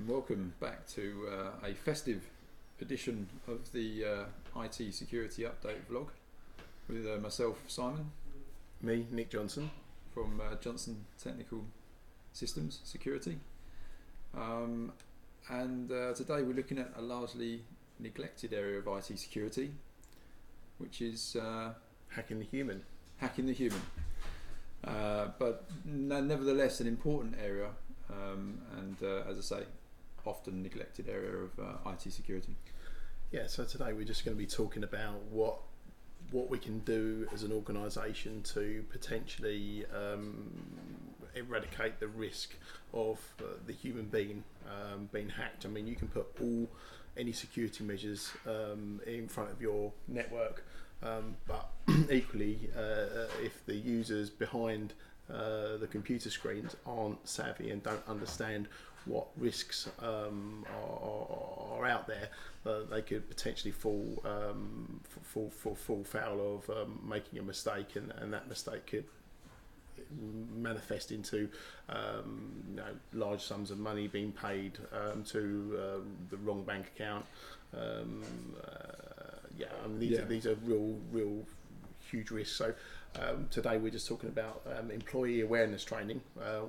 and welcome back to a festive edition of the IT Security Update vlog with myself, Simon. Me, Nick Johnson. From Johnson Technical Systems Security. And today we're looking at a largely neglected area of IT security, which is Hacking the human. Hacking the human. But nevertheless an important area, and as I say, often neglected area of IT security. Yeah, so today we're just going to be talking about what we can do as an organisation to potentially eradicate the risk of the human being being hacked. I mean, you can put any security measures in front of your network, but equally, if the users behind the computer screens aren't savvy and don't understand what risks are out there, they could potentially fall foul of making a mistake, and that mistake could manifest into large sums of money being paid to the wrong bank account. These are real huge risks. So today we're just talking about employee awareness training,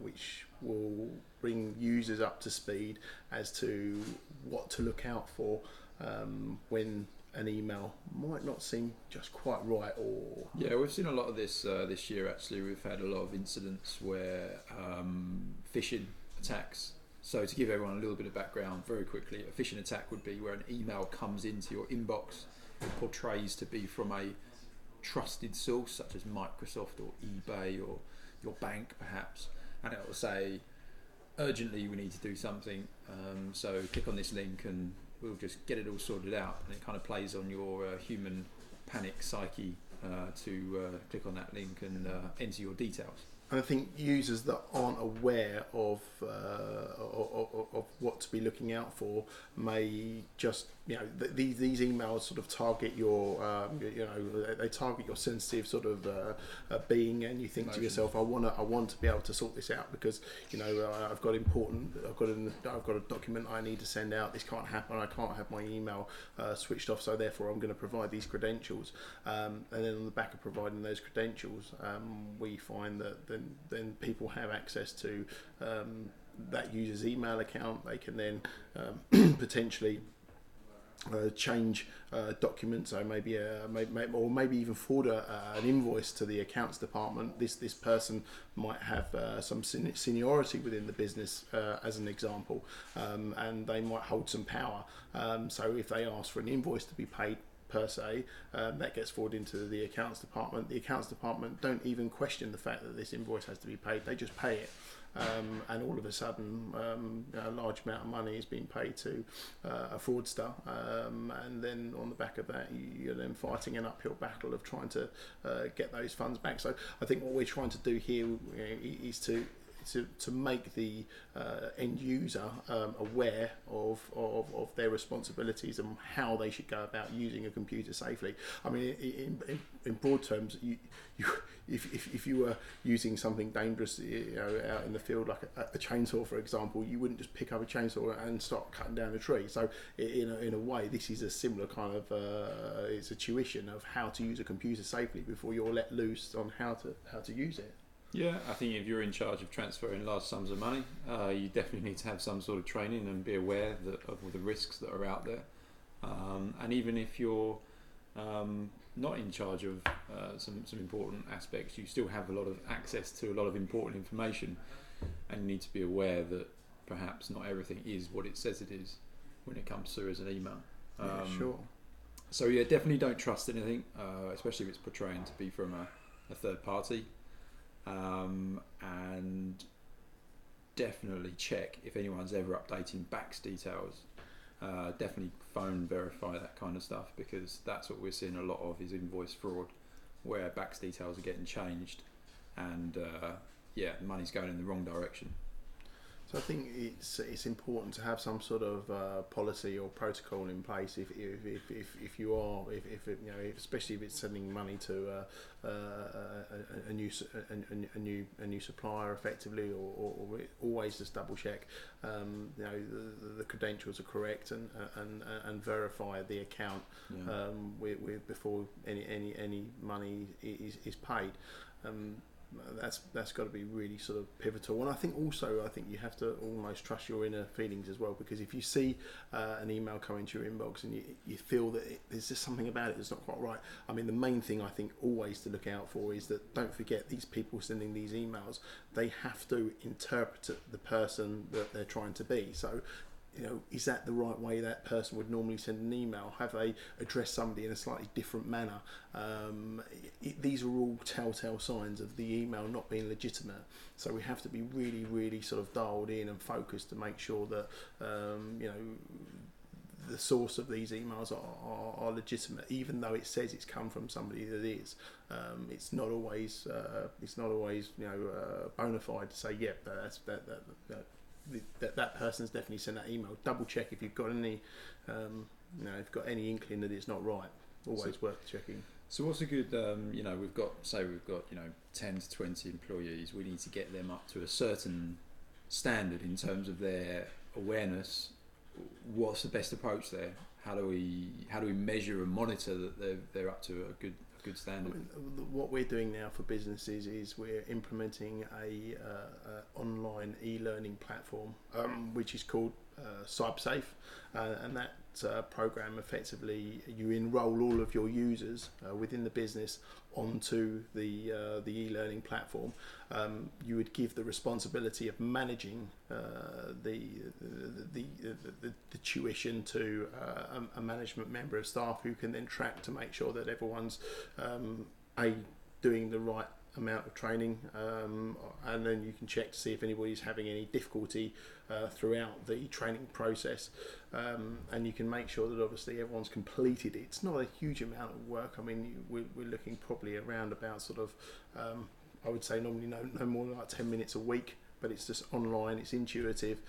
which will bring users up to speed as to what to look out for when an email might not seem just quite right. Or we've seen a lot of this this year. Actually, we've had a lot of incidents where phishing attacks. So to give everyone a little bit of background very quickly, a phishing attack would be where an email comes into your inbox, it portrays to be from a trusted source such as Microsoft or eBay or your bank perhaps, and it will say urgently we need to do something, so click on this link and we'll just get it all sorted out, and it kind of plays on your human panic psyche to click on that link and enter your details. And I think users that aren't aware of what to be looking out for may just, these emails sort of target your, they target your sensitive sort of being, and you think to yourself, I want to be able to sort this out because I've got a document I need to send out. This can't happen. I can't have my email switched off, so therefore I'm going to provide these credentials. And then on the back of providing those credentials, we find that then people have access to that user's email account. They can then potentially change documents, so maybe even forward an invoice to the accounts department. This person might have some seniority within the business, as an example, and they might hold some power. So if they ask for an invoice to be paid per se, that gets forwarded into the accounts department. The accounts department don't even question the fact that this invoice has to be paid. They just pay it. And all of a sudden, a large amount of money is being paid to a fraudster, and then on the back of that, you're then fighting an uphill battle of trying to get those funds back. So I think what we're trying to do here is to make the end user aware of their responsibilities and how they should go about using a computer safely. I mean, in broad terms, if you were using something dangerous, out in the field, like a chainsaw, for example, you wouldn't just pick up a chainsaw and start cutting down a tree. So in a way, this is a similar kind of it's a tuition of how to use a computer safely before you're let loose on how to use it. Yeah, I think if you're in charge of transferring large sums of money, you definitely need to have some sort of training and be aware of all the risks that are out there. And even if you're not in charge of some important aspects, you still have a lot of access to a lot of important information, and you need to be aware that perhaps not everything is what it says it is when it comes through as an email. Sure. So yeah, definitely don't trust anything, especially if it's portraying to be from a third party. And definitely check if anyone's ever updating BACS details. Definitely phone verify that kind of stuff, because that's what we're seeing a lot of, is invoice fraud, where BACS details are getting changed and money's going in the wrong direction. So I think it's important to have some sort of policy or protocol in place if you are if it, you know, especially if it's sending money to a new supplier effectively, or always just double check you know the credentials are correct, and verify the account with before any money is paid. That's got to be really sort of pivotal, and I think you have to almost trust your inner feelings as well, because if you see an email come into your inbox and you feel that there's just something about it that's not quite right. I mean, the main thing I think always to look out for is that, don't forget, these people sending these emails, they have to interpret the person that they're trying to be. So, you know, is that the right way that person would normally send an email? Have they addressed somebody in a slightly different manner? These are all telltale signs of the email not being legitimate. So we have to be really, really sort of dialed in and focused to make sure that you know, the source of these emails are legitimate, even though it says it's come from somebody that is. It's not always you know bona fide to say that person's definitely sent that email. Double check if you've got any you know, if you've got any inkling that it's not right. Always worth checking. So what's a good you know, we've got you know 10 to 20 employees. We need to get them up to a certain standard in terms of their awareness. What's the best approach there? How do we measure and monitor that they're up to a good standard? I mean, what we're doing now for businesses is we're implementing a online e-learning platform, which is called CyberSafe, and that program, effectively you enroll all of your users within the business onto the e-learning platform. You would give the responsibility of managing the tuition to a management member of staff, who can then track to make sure that everyone's doing the right amount of training, and then you can check to see if anybody's having any difficulty throughout the training process, and you can make sure that obviously everyone's completed it. It's not a huge amount of work. I mean, we're looking probably around about sort of I would say normally no more than like 10 minutes a week, but it's just online, it's intuitive,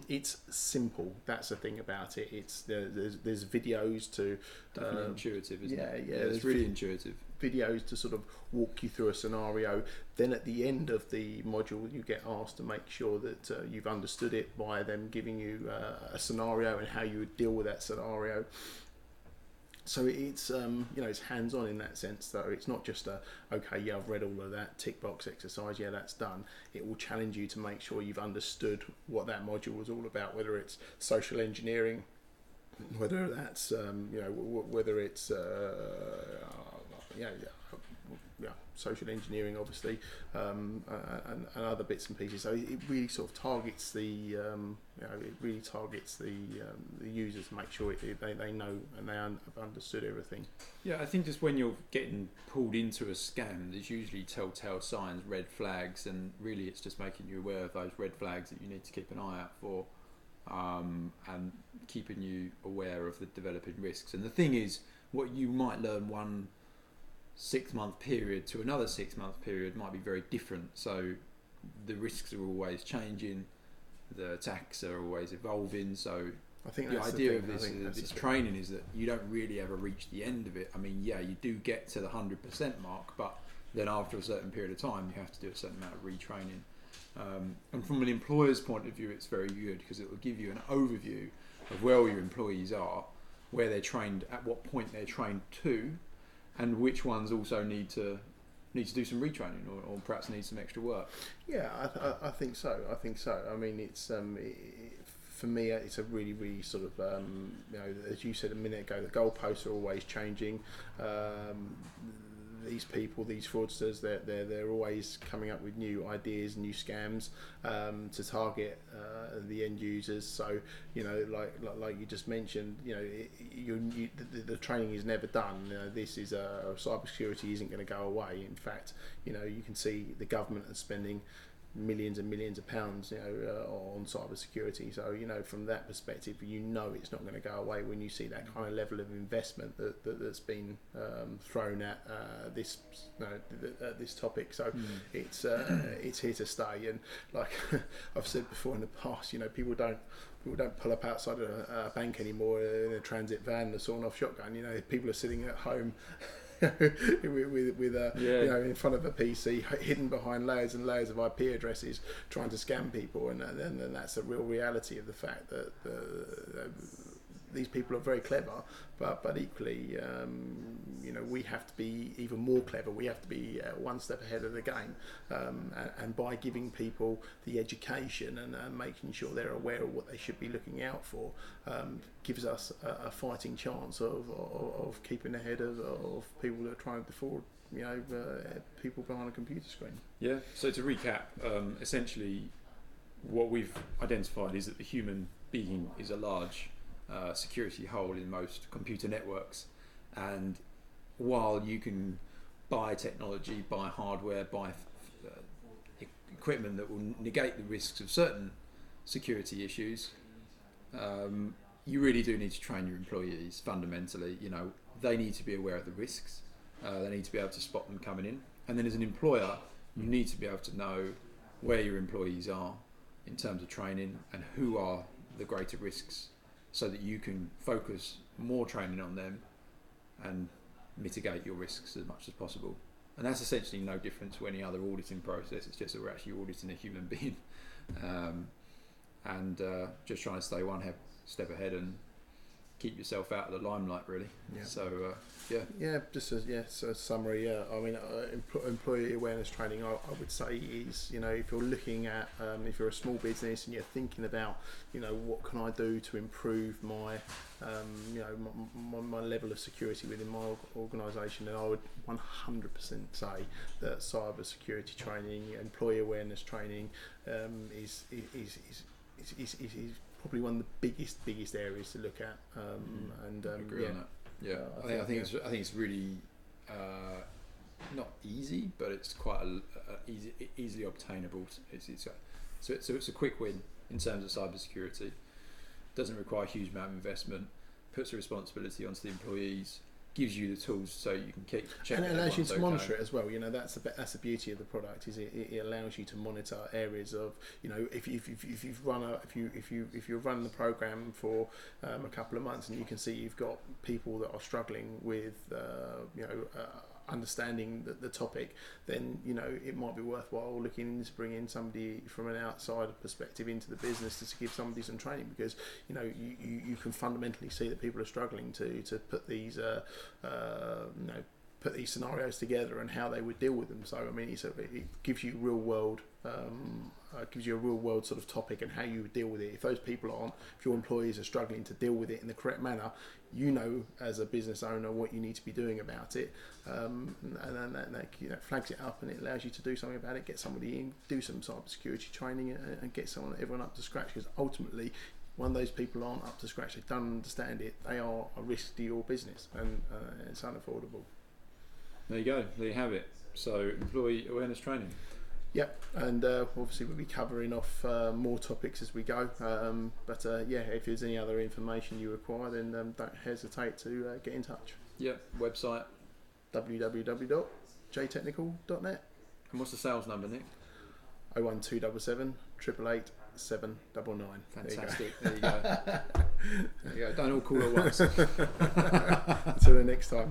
it's simple. That's the thing about it. It's there's videos to definitely intuitive, isn't it? Yeah, it's really intuitive. Videos to sort of walk you through a scenario. Then at the end of the module, you get asked to make sure that you've understood it by them giving you a scenario and how you would deal with that scenario. So it's you know, it's hands-on in that sense, though. It's not just okay, yeah, I've read all of that tick box exercise, yeah, that's done. It will challenge you to make sure you've understood what that module was all about, whether it's social engineering, whether that's you know, whether it's social engineering, obviously, and other bits and pieces. So it really sort of targets the the users to make sure they know and they have understood everything. Yeah, I think just when you're getting pulled into a scam, there's usually telltale signs, red flags, and really it's just making you aware of those red flags that you need to keep an eye out for, and keeping you aware of the developing risks. And the thing is, what you might learn one 6-month period to another 6-month period might be very different. So the risks are always changing, the attacks are always evolving. So I think the idea of this training is that you don't really ever reach the end of it. I mean, yeah, you do get to the 100% mark, but then after a certain period of time, you have to do a certain amount of retraining. And from an employer's point of view, it's very good because it will give you an overview of where all your employees are, where they're trained, at what point they're trained to, and which ones also need to do some retraining or perhaps need some extra work. Yeah, I think so. I mean, it's for me, it's a really, really sort of you know, as you said a minute ago, the goalposts are always changing. These people, these fraudsters, they're always coming up with new ideas, new scams to target the end users. So you know, like you just mentioned, you know, the training is never done. You know, this is cybersecurity isn't going to go away. In fact, you know, you can see the government is spending millions and millions of pounds, on cyber security. So, from that perspective, it's not going to go away when you see that kind of level of investment that's been thrown at this topic. So it's here to stay. And like I've said before in the past, people don't pull up outside a bank anymore in a transit van and a sawn-off shotgun. People are sitting at home with in front of a PC, hidden behind layers and layers of IP addresses, trying to scam people, and that's a real reality of the fact that these people are very clever, but equally, we have to be even more clever. We have to be one step ahead of the game, and by giving people the education and making sure they're aware of what they should be looking out for, gives us a fighting chance of keeping ahead of people that are trying to defraud people behind a computer screen. Yeah. So to recap, essentially, what we've identified is that the human being is a large security hole in most computer networks, and while you can buy technology, buy hardware, buy equipment that will negate the risks of certain security issues, you really do need to train your employees fundamentally. They need to be aware of the risks, they need to be able to spot them coming in, and then as an employer you need to be able to know where your employees are in terms of training and who are the greater risks, so that you can focus more training on them and mitigate your risks as much as possible. And that's essentially no different to any other auditing process. It's just that we're actually auditing a human being, and just trying to stay one step ahead and keep yourself out of the limelight, really. Yeah. So just a summary. I mean, employee awareness training, I would say, is, if you're looking at, if you're a small business and you're thinking about, what can I do to improve my my level of security within my organisation, then I would 100% say that cyber security training, employee awareness training, is probably one of the biggest areas to look at. I agree on that. Yeah, I think it's really not easy, but it's quite easily obtainable. It's a quick win in terms of cybersecurity. Doesn't require a huge amount of investment. Puts the responsibility onto the employees. Gives you the tools so you can keep checking. And it allows you to monitor it as well. That's the beauty of the product. Is it allows you to monitor areas of, if you're running the program for a couple of months and you can see you've got people that are struggling with understanding the topic, then it might be worthwhile looking to bring in somebody from an outside perspective into the business to give somebody some training, because you can fundamentally see that people are struggling to put these put these scenarios together and how they would deal with them. So I mean, it gives you real world sort of topic and how you would deal with it. If those people if your employees are struggling to deal with it in the correct manner, as a business owner what you need to be doing about it, and then that flags it up and it allows you to do something about it. Get somebody in, do some cybersecurity training, and get everyone up to scratch. Because ultimately, when those people aren't up to scratch, they don't understand it, they are a risk to your business, and it's unaffordable. There you go. There you have it. So employee awareness training. Yep, and obviously we'll be covering off more topics as we go. But if there's any other information you require, then don't hesitate to get in touch. Yep, website www.jtechnical.net. And what's the sales number, Nick? 01277 888 799. Fantastic. There you go. There you go. Don't all call at once. Until the next time.